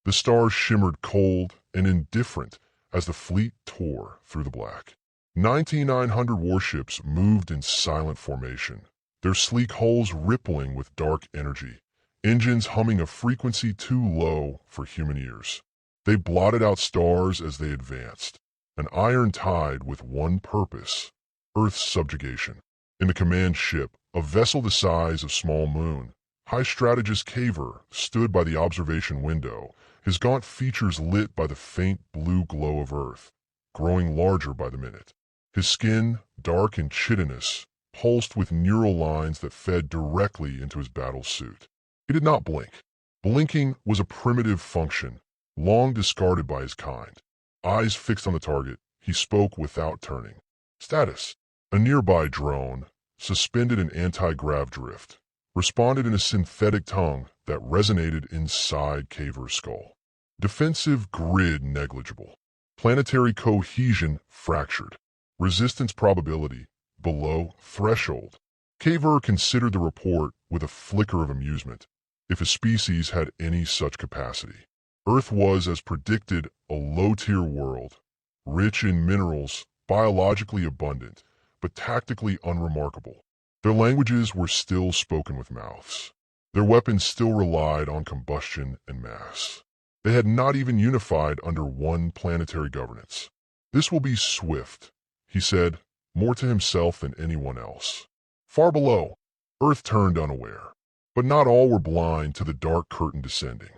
The stars shimmered cold and indifferent as the fleet tore through the black. 9900 warships moved in silent formation, their sleek hulls rippling with dark energy, engines humming a frequency too low for human ears. They blotted out stars as they advanced, an iron tide with one purpose: Earth's subjugation. In the command ship, a vessel the size of Small Moon, High Strategist Caver stood by the observation window, his gaunt features lit by the faint blue glow of Earth, growing larger by the minute. His skin, dark and chitinous, pulsed with neural lines that fed directly into his battle suit. He did not blink. Blinking was a primitive function, long discarded by his kind. Eyes fixed on the target, he spoke without turning. Status. A nearby drone, suspended in anti-grav drift, responded in a synthetic tongue that resonated inside Caver's skull. Defensive grid negligible. Planetary cohesion fractured. Resistance probability below threshold. Caver considered the report with a flicker of amusement, if a species had any such capacity. Earth was, as predicted, a low-tier world, rich in minerals, biologically abundant, but tactically unremarkable. Their languages were still spoken with mouths. Their weapons still relied on combustion and mass. They had not even unified under one planetary governance. This will be swift, he said, more to himself than anyone else. Far below, Earth turned unaware. But not all were blind to the dark curtain descending.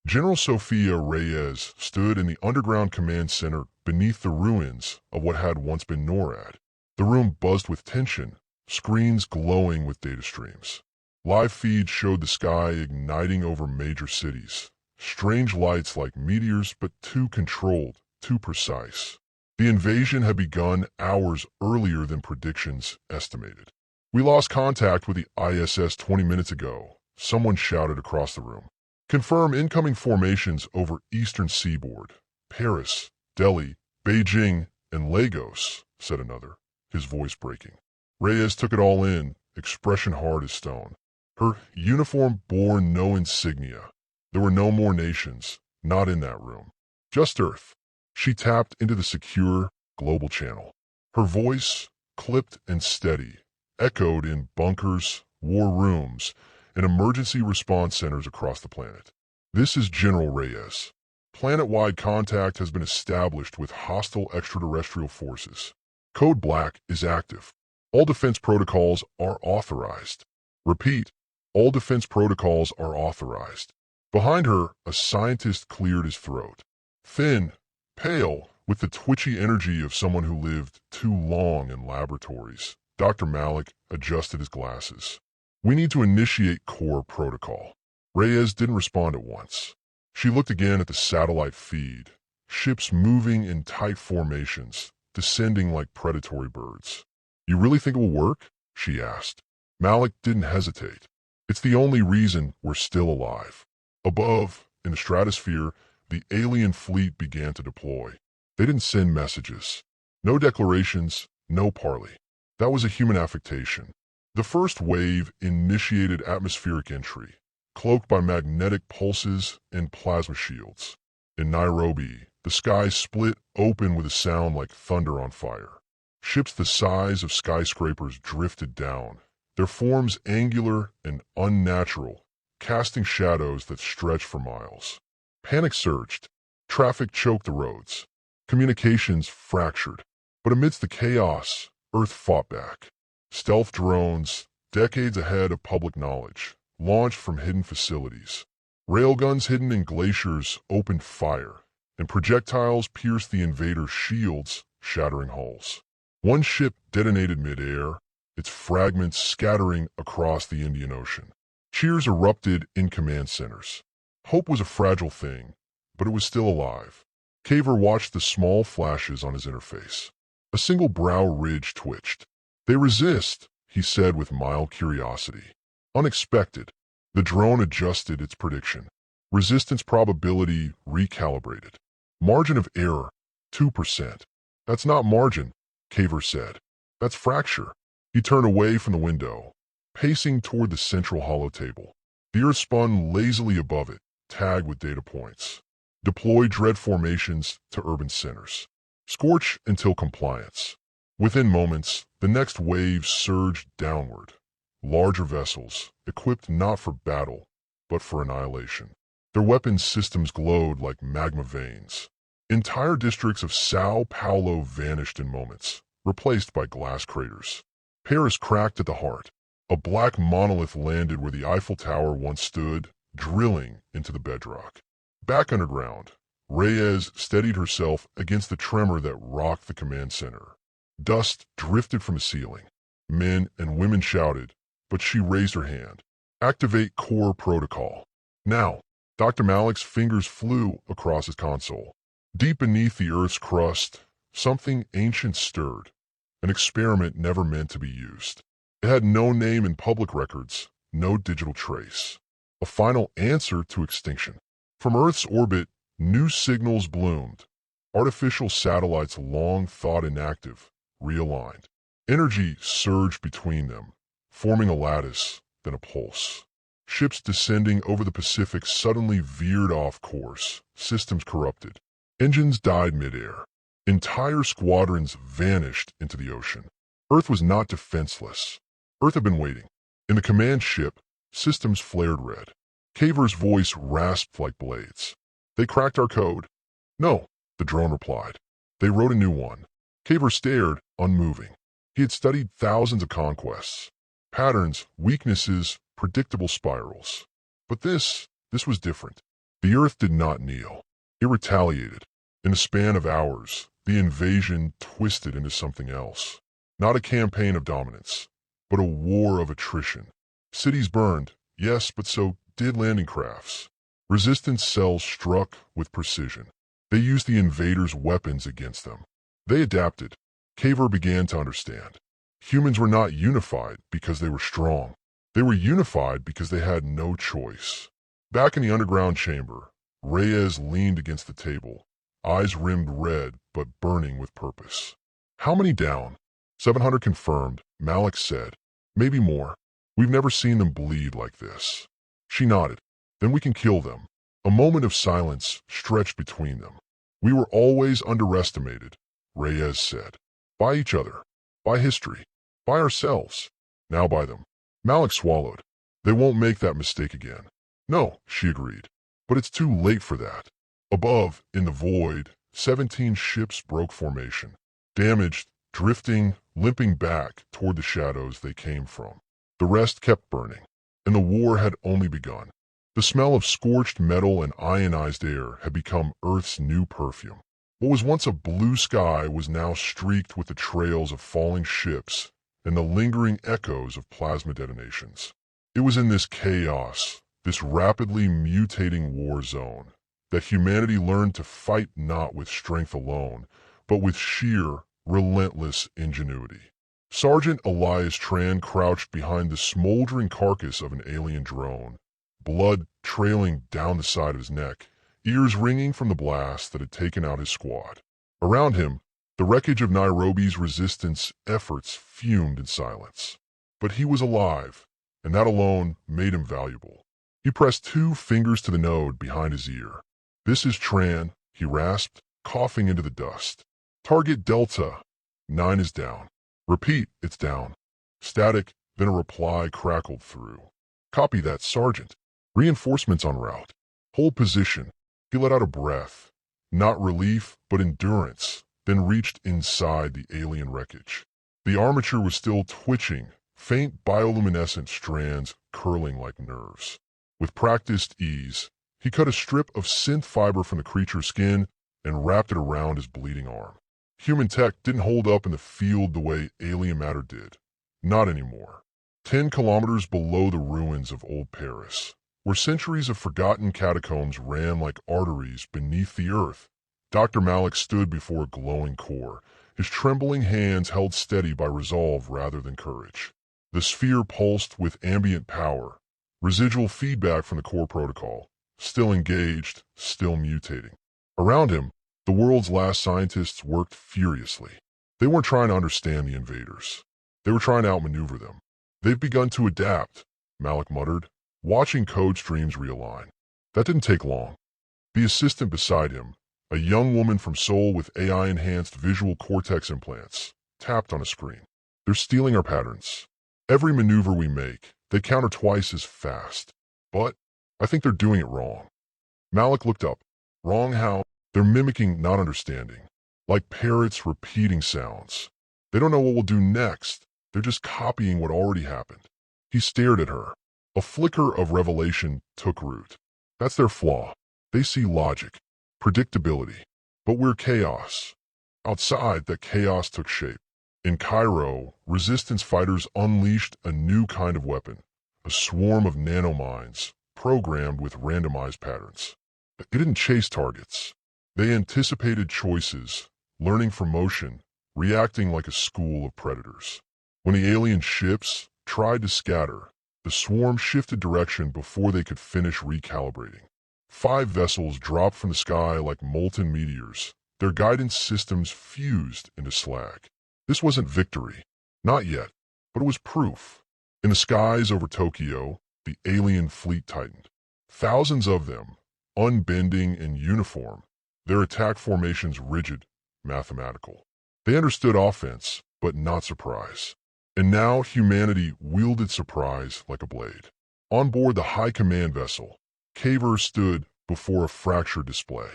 General Sofia Reyes stood in the underground command center beneath the ruins of what had once been NORAD. The room buzzed with tension, screens glowing with data streams. Live feeds showed the sky igniting over major cities. Strange lights like meteors, but too controlled, too precise. The invasion had begun hours earlier than predictions estimated. "We lost contact with the ISS 20 minutes ago," someone shouted across the room. "Confirm incoming formations over eastern seaboard. Paris, Delhi, Beijing, and Lagos," said another, his voice breaking. Reyes took it all in, expression hard as stone. Her uniform bore no insignia. There were no more nations, not in that room. Just Earth. She tapped into the secure, global channel. Her voice, clipped and steady, echoed in bunkers, war rooms, and emergency response centers across the planet. "This is General Reyes. Planet-wide contact has been established with hostile extraterrestrial forces. Code Black is active. All defense protocols are authorized. Repeat, all defense protocols are authorized." Behind her, a scientist cleared his throat. Thin, pale, with the twitchy energy of someone who lived too long in laboratories, Dr. Malik adjusted his glasses. "We need to initiate core protocol." Reyes didn't respond at once. She looked again at the satellite feed, ships moving in tight formations, descending like predatory birds. "You really think it will work?" she asked. Malik didn't hesitate. "It's the only reason we're still alive." Above, in the stratosphere, the alien fleet began to deploy. They didn't send messages. No declarations, no parley. That was a human affectation. The first wave initiated atmospheric entry, cloaked by magnetic pulses and plasma shields. In Nairobi, the sky split open with a sound like thunder on fire. Ships the size of skyscrapers drifted down, their forms angular and unnatural, casting shadows that stretched for miles. Panic surged. Traffic choked the roads. Communications fractured. But amidst the chaos, Earth fought back. Stealth drones, decades ahead of public knowledge, launched from hidden facilities. Railguns hidden in glaciers opened fire, and projectiles pierced the invaders' shields, shattering hulls. One ship detonated midair, its fragments scattering across the Indian Ocean. Cheers erupted in command centers. Hope was a fragile thing, but it was still alive. Caver watched the small flashes on his interface. A single brow ridge twitched. "They resist," he said with mild curiosity. Unexpected. The drone adjusted its prediction. Resistance probability recalibrated. Margin of error, 2%. "That's not margin," Caver said. "That's fracture." He turned away from the window, pacing toward the central hollow table. The Earth spun lazily above it, tagged with data points. Deploy dread formations to urban centers. Scorch until compliance. Within moments, the next wave surged downward. Larger vessels, equipped not for battle, but for annihilation. Their weapons systems glowed like magma veins. Entire districts of Sao Paulo vanished in moments, replaced by glass craters. Paris cracked at the heart. A black monolith landed where the Eiffel Tower once stood, drilling into the bedrock. Back underground, Reyes steadied herself against the tremor that rocked the command center. Dust drifted from the ceiling. Men and women shouted, but she raised her hand. Activate core protocol. Now, Dr. Malik's fingers flew across his console. Deep beneath the Earth's crust, something ancient stirred. An experiment never meant to be used. It had no name in public records, no digital trace. A final answer to extinction. From Earth's orbit, new signals bloomed. Artificial satellites long thought inactive, realigned. Energy surged between them, forming a lattice, then a pulse. Ships descending over the Pacific suddenly veered off course, systems corrupted. Engines died midair. Entire squadrons vanished into the ocean. Earth was not defenseless. Earth had been waiting. In the command ship, systems flared red. Kaver's voice rasped like blades. They cracked our code. No, the drone replied. They wrote a new one. Kaver stared, unmoving. He had studied thousands of conquests. Patterns, weaknesses, predictable spirals. But this was different. The Earth did not kneel. It retaliated. In a span of hours, the invasion twisted into something else. Not a campaign of dominance, but a war of attrition. Cities burned, yes, but so did landing crafts. Resistance cells struck with precision. They used the invaders' weapons against them. They adapted. Kaver began to understand. Humans were not unified because they were strong. They were unified because they had no choice. Back in the underground chamber, Reyes leaned against the table, eyes rimmed red but burning with purpose. How many down? 700 confirmed, Malik said. Maybe more. We've never seen them bleed like this. She nodded. Then we can kill them. A moment of silence stretched between them. We were always underestimated, Reyes said. By each other. By history. By ourselves. Now by them. Malik swallowed. They won't make that mistake again. No, she agreed. But it's too late for that. Above, in the void, 17 ships broke formation. Damaged, drifting, limping back toward the shadows they came from. The rest kept burning. And the war had only begun. The smell of scorched metal and ionized air had become Earth's new perfume. What was once a blue sky was now streaked with the trails of falling ships and the lingering echoes of plasma detonations. It was in this chaos, this rapidly mutating war zone, that humanity learned to fight not with strength alone, but with sheer, relentless ingenuity. Sergeant Elias Tran crouched behind the smoldering carcass of an alien drone, blood trailing down the side of his neck, ears ringing from the blast that had taken out his squad. Around him, the wreckage of Nairobi's resistance efforts fumed in silence. But he was alive, and that alone made him valuable. He pressed 2 fingers to the node behind his ear. This is Tran, he rasped, coughing into the dust. Target Delta. 9 is down. Repeat, it's down. Static, then a reply crackled through. Copy that, Sergeant. Reinforcements en route. Hold position. He let out a breath. Not relief, but endurance, then reached inside the alien wreckage. The armature was still twitching, faint bioluminescent strands curling like nerves. With practiced ease, he cut a strip of synth fiber from the creature's skin and wrapped it around his bleeding arm. Human tech didn't hold up in the field the way alien matter did. Not anymore. 10 kilometers below the ruins of old Paris, where centuries of forgotten catacombs ran like arteries beneath the earth, Dr. Malik stood before a glowing core, his trembling hands held steady by resolve rather than courage. The sphere pulsed with ambient power, residual feedback from the core protocol, still engaged, still mutating. Around him, the world's last scientists worked furiously. They weren't trying to understand the invaders. They were trying to outmaneuver them. They've begun to adapt, Malik muttered, watching code streams realign. That didn't take long. The assistant beside him, a young woman from Seoul with AI-enhanced visual cortex implants, tapped on a screen. They're stealing our patterns. Every maneuver we make, they counter twice as fast. But I think they're doing it wrong. Malik looked up. Wrong how? They're mimicking, not understanding. Like parrots repeating sounds. They don't know what we'll do next. They're just copying what already happened. He stared at her. A flicker of revelation took root. That's their flaw. They see logic, predictability. But we're chaos. Outside, that chaos took shape. In Cairo, resistance fighters unleashed a new kind of weapon, a swarm of nanomines, programmed with randomized patterns. They didn't chase targets. They anticipated choices, learning from motion, reacting like a school of predators. When the alien ships tried to scatter, the swarm shifted direction before they could finish recalibrating. 5 vessels dropped from the sky like molten meteors, their guidance systems fused into slag. This wasn't victory. Not yet. But it was proof. In the skies over Tokyo, the alien fleet tightened. Thousands of them, unbending in uniform, their attack formations rigid, mathematical. They understood offense, but not surprise. And now humanity wielded surprise like a blade. On board the high command vessel, Caver stood before a fractured display.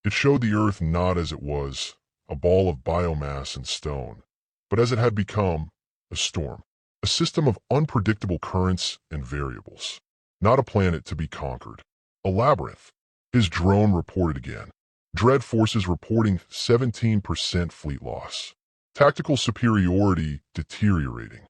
It showed the Earth not as it was, a ball of biomass and stone, but as it had become, a storm, a system of unpredictable currents and variables. Not a planet to be conquered, a labyrinth. His drone reported again. Dread forces reporting 17% fleet loss. Tactical superiority deteriorating.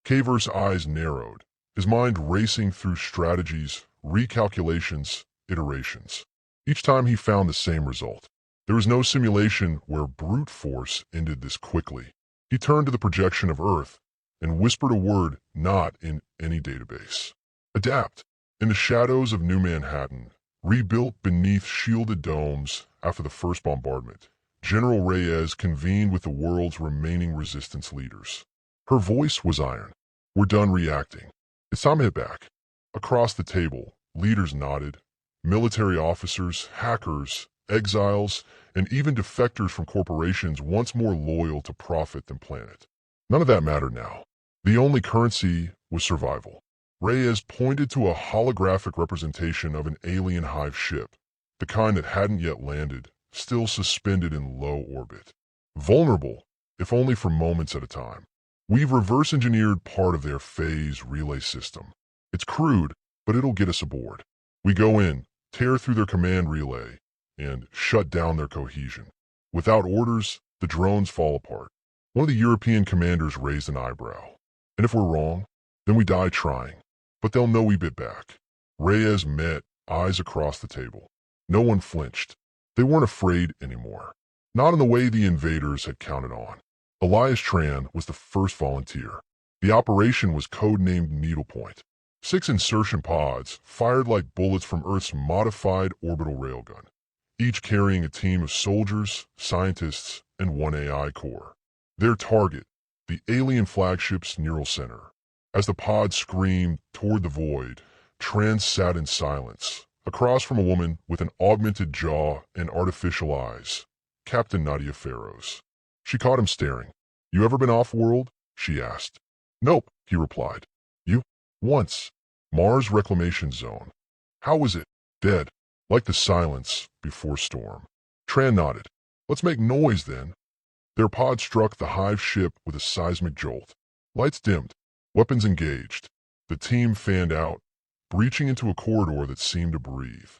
Caver's eyes narrowed, his mind racing through strategies, recalculations, iterations. Each time he found the same result. There was no simulation where brute force ended this quickly. He turned to the projection of Earth and whispered a word not in any database. Adapt. In the shadows of New Manhattan, rebuilt beneath shielded domes after the first bombardment, General Reyes convened with the world's remaining resistance leaders. Her voice was iron. We're done reacting. It's time to hit back. Across the table, leaders nodded. Military officers, hackers, exiles, and even defectors from corporations once more loyal to profit than planet. None of that mattered now. The only currency was survival. Reyes pointed to a holographic representation of an alien hive ship, the kind that hadn't yet landed, still suspended in low orbit. Vulnerable, if only for moments at a time. We've reverse-engineered part of their phase relay system. It's crude, but it'll get us aboard. We go in, tear through their command relay, and shut down their cohesion. Without orders, the drones fall apart. One of the European commanders raised an eyebrow. And if we're wrong, then we die trying. But they'll know we bit back. Reyes met, eyes across the table. No one flinched. They weren't afraid anymore. Not in the way the invaders had counted on. Elias Tran was the first volunteer. The operation was codenamed Needlepoint. 6 insertion pods fired like bullets from Earth's modified orbital railgun, each carrying a team of soldiers, scientists, and 1 AI core. Their target, the alien flagship's neural center. As the pod screamed toward the void, Tran sat in silence, across from a woman with an augmented jaw and artificial eyes, Captain Nadia Farrows. She caught him staring. "You ever been off-world?" she asked. "Nope," he replied. "You?" "Once. Mars Reclamation Zone." "How was it?" "Dead. Like the silence before storm." Tran nodded. "Let's make noise then." Their pod struck the hive ship with a seismic jolt. Lights dimmed. Weapons engaged. The team fanned out, breaching into a corridor that seemed to breathe.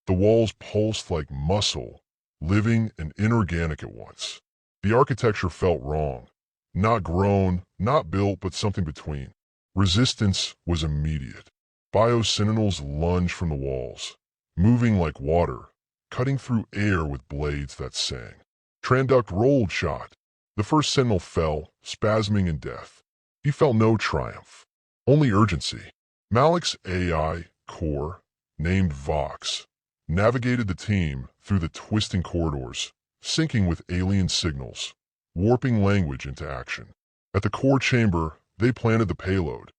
The walls pulsed like muscle, living and inorganic at once. The architecture felt wrong. Not grown, not built, but something between. Resistance was immediate. Biosentinels lunged from the walls, moving like water, cutting through air with blades that sang. Tranduct rolled shot. The first sentinel fell, spasming in death. He felt no triumph, only urgency. Malik's AI core, named Vox, navigated the team through the twisting corridors, syncing with alien signals, warping language into action. At the core chamber, they planted the payload,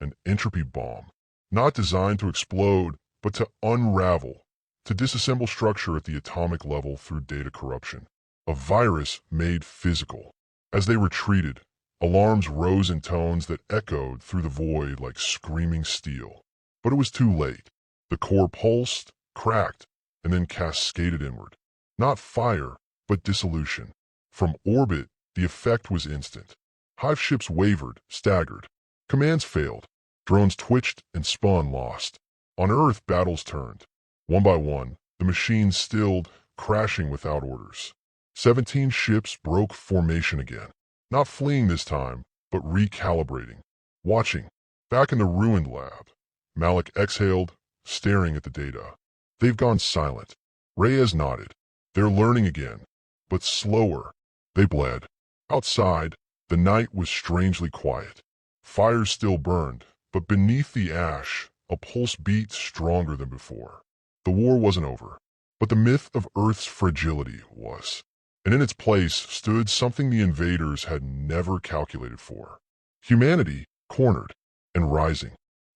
an entropy bomb, not designed to explode, but to unravel, to disassemble structure at the atomic level through data corruption. A virus made physical. As they retreated, alarms rose in tones that echoed through the void like screaming steel. But it was too late. The core pulsed, cracked, and then cascaded inward. Not fire, but dissolution. From orbit, the effect was instant. Hive ships wavered, staggered. Commands failed. Drones twitched and spun lost. On Earth, battles turned. One by one, the machines stilled, crashing without orders. 17 ships broke formation again. Not fleeing this time, but recalibrating. Watching. Back in the ruined lab. Malik exhaled, staring at the data. They've gone silent. Reyes nodded. They're learning again, but slower. They bled. Outside, the night was strangely quiet. Fires still burned, but beneath the ash, a pulse beat stronger than before. The war wasn't over, but the myth of Earth's fragility was. And in its place stood something the invaders had never calculated for. Humanity, cornered and rising.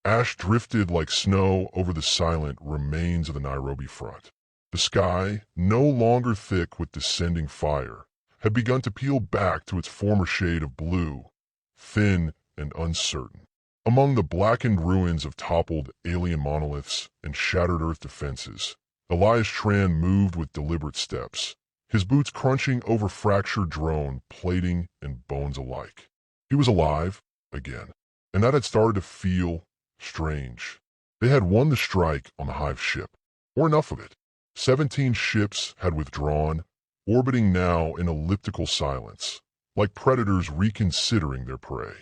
Ash drifted like snow over the silent remains of the Nairobi front. The sky, no longer thick with descending fire, had begun to peel back to its former shade of blue, thin and uncertain. Among the blackened ruins of toppled alien monoliths and shattered Earth defenses, Elias Tran moved with deliberate steps, his boots crunching over fractured drone, plating, and bones alike. He was alive, again, and that had started to feel strange. They had won the strike on the Hive ship, or enough of it. 17 ships had withdrawn, orbiting now in elliptical silence, like predators reconsidering their prey.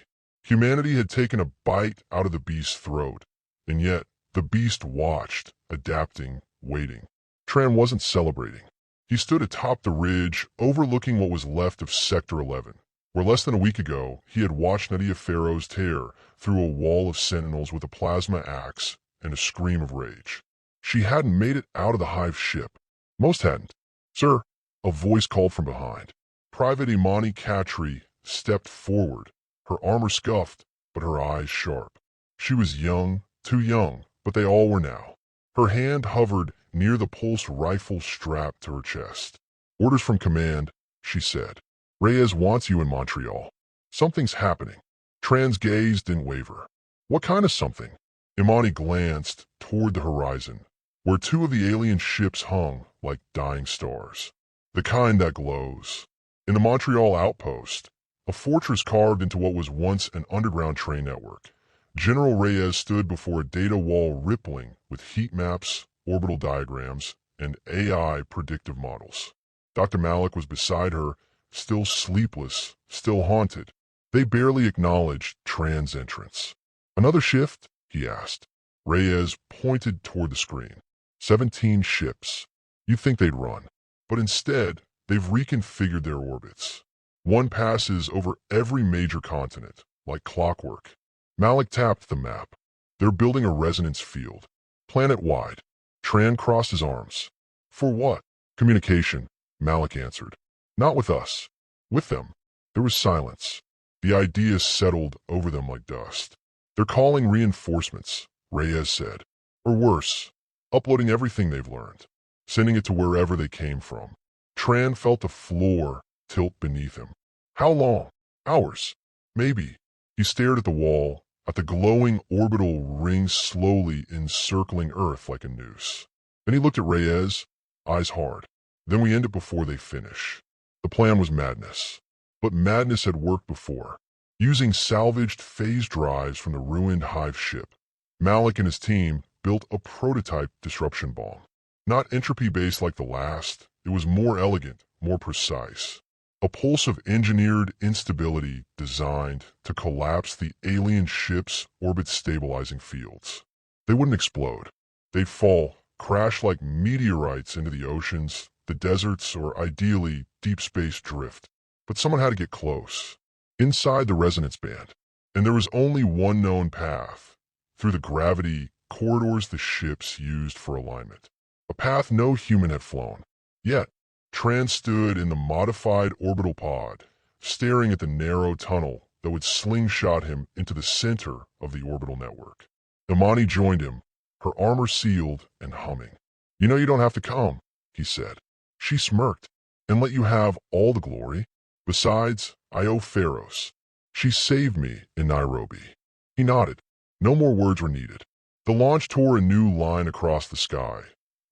Humanity had taken a bite out of the beast's throat, and yet the beast watched, adapting, waiting. Tran wasn't celebrating. He stood atop the ridge, overlooking what was left of Sector 11, where less than a week ago he had watched Nadia Pharaoh's tear through a wall of sentinels with a plasma axe and a scream of rage. She hadn't made it out of the Hive ship. Most hadn't. "Sir," a voice called from behind. Private Imani Khatri stepped forward, her armor scuffed, but her eyes sharp. She was young, too young, but they all were now. Her hand hovered near the pulse rifle strapped to her chest. "Orders from command," she said. "Reyes wants you in Montreal. Something's happening." Tran's gaze didn't waver. "What kind of something?" Imani glanced toward the horizon, where two of the alien ships hung like dying stars. The kind that glows. In the Montreal outpost, a fortress carved into what was once an underground train network, General Reyes stood before a data wall rippling with heat maps, orbital diagrams, and AI predictive models. Dr. Malik was beside her, still sleepless, still haunted. They barely acknowledged Tran's entrance. "Another shift?" he asked. Reyes pointed toward the screen. 17 ships. You'd think they'd run. But instead, they've reconfigured their orbits. One passes over every major continent, like clockwork. Malik tapped the map. They're building a resonance field, planet-wide. Tran crossed his arms. "For what?" "Communication," Malik answered. "Not with us. With them." There was silence. The idea settled over them like dust. "They're calling reinforcements," Reyes said. "Or worse, uploading everything they've learned, sending it to wherever they came from." Tran felt the floor tilt beneath him. How long? Hours? Maybe. He stared at the wall, at the glowing orbital ring slowly encircling Earth like a noose. Then he looked at Reyes, eyes hard. "Then we end it before they finish." The plan was madness. But madness had worked before. Using salvaged phase drives from the ruined Hive ship, Malik and his team built a prototype disruption bomb. Not entropy-based like the last, it was more elegant, more precise. A pulse of engineered instability designed to collapse the alien ship's orbit-stabilizing fields. They wouldn't explode. They'd fall, crash like meteorites into the oceans, the deserts, or ideally, deep space drift. But someone had to get close. Inside the resonance band. And there was only one known path. Through the gravity corridors the ships used for alignment. A path no human had flown. Yet, Tran stood in the modified orbital pod, staring at the narrow tunnel that would slingshot him into the center of the orbital network. Imani joined him, her armor sealed and humming. You know you don't have to come, he said. She smirked. And let you have all the glory. Besides, I owe Pharaohs. She saved me in Nairobi. He nodded. No more words were needed. The launch tore a new line across the sky,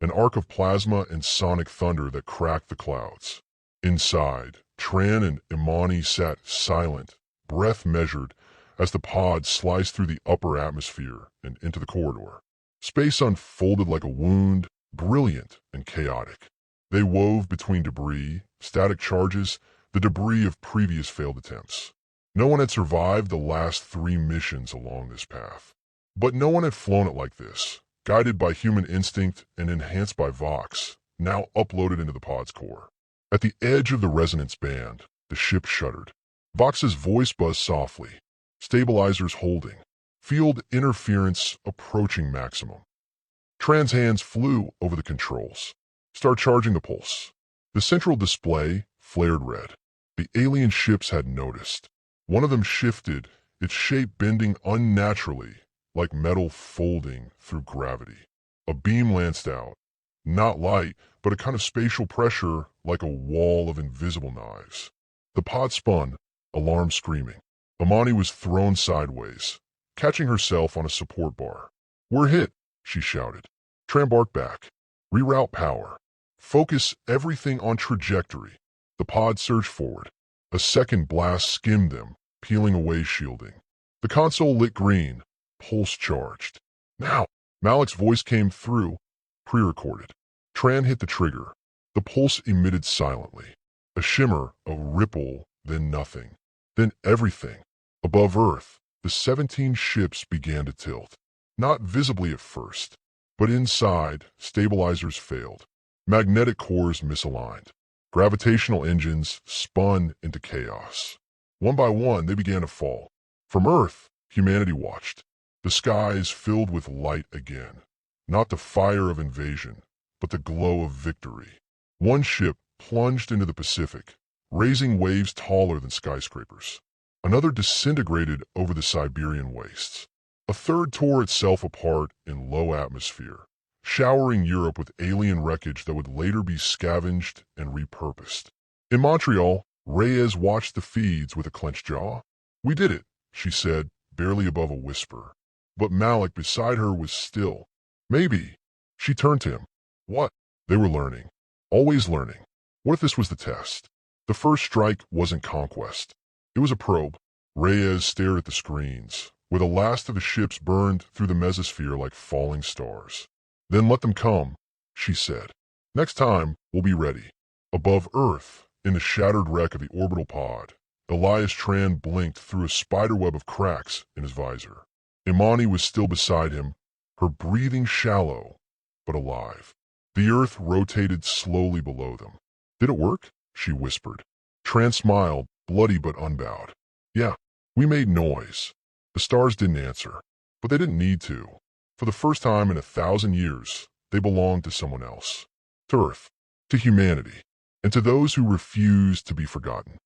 an arc of plasma and sonic thunder that cracked the clouds. Inside, Tran and Imani sat silent, breath measured, as the pod sliced through the upper atmosphere and into the corridor. Space unfolded like a wound, brilliant and chaotic. They wove between debris, static charges, the debris of previous failed attempts. No one had survived the last 3 missions along this path. But no one had flown it like this, guided by human instinct and enhanced by Vox, now uploaded into the pod's core. At the edge of the resonance band, the ship shuddered. Vox's voice buzzed softly, stabilizers holding, field interference approaching maximum. Tran's hands flew over the controls. Start charging the pulse. The central display flared red. The alien ships had noticed. One of them shifted, its shape bending unnaturally, like metal folding through gravity. A beam lanced out. Not light, but a kind of spatial pressure like a wall of invisible knives. The pod spun, alarm screaming. Imani was thrown sideways, catching herself on a support bar. We're hit, she shouted. Tran barked back. Reroute power. Focus everything on trajectory. The pod surged forward. A second blast skimmed them, peeling away shielding. The console lit green, pulse charged. Now! Malik's voice came through, pre-recorded. Tran hit the trigger. The pulse emitted silently. A shimmer, a ripple, then nothing. Then everything. Above Earth, the 17 ships began to tilt. Not visibly at first, but inside, stabilizers failed. Magnetic cores misaligned. Gravitational engines spun into chaos. One by one, they began to fall. From Earth, humanity watched. The skies filled with light again. Not the fire of invasion, but the glow of victory. One ship plunged into the Pacific, raising waves taller than skyscrapers. Another disintegrated over the Siberian wastes. A third tore itself apart in low atmosphere, showering Europe with alien wreckage that would later be scavenged and repurposed. In Montreal, Reyes watched the feeds with a clenched jaw. We did it, she said, barely above a whisper. But Malik beside her was still. Maybe. She turned to him. What? They were learning. Always learning. What if this was the test? The first strike wasn't conquest. It was a probe. Reyes stared at the screens, where the last of the ships burned through the mesosphere like falling stars. Then let them come, she said. Next time, we'll be ready. Above Earth, in the shattered wreck of the orbital pod, Elias Tran blinked through a spiderweb of cracks in his visor. Imani was still beside him, her breathing shallow, but alive. The Earth rotated slowly below them. Did it work? She whispered. Tran smiled, bloody but unbowed. Yeah, we made noise. The stars didn't answer, but they didn't need to. For the first time in 1,000 years, they belonged to someone else. To Earth, to humanity, and to those who refused to be forgotten.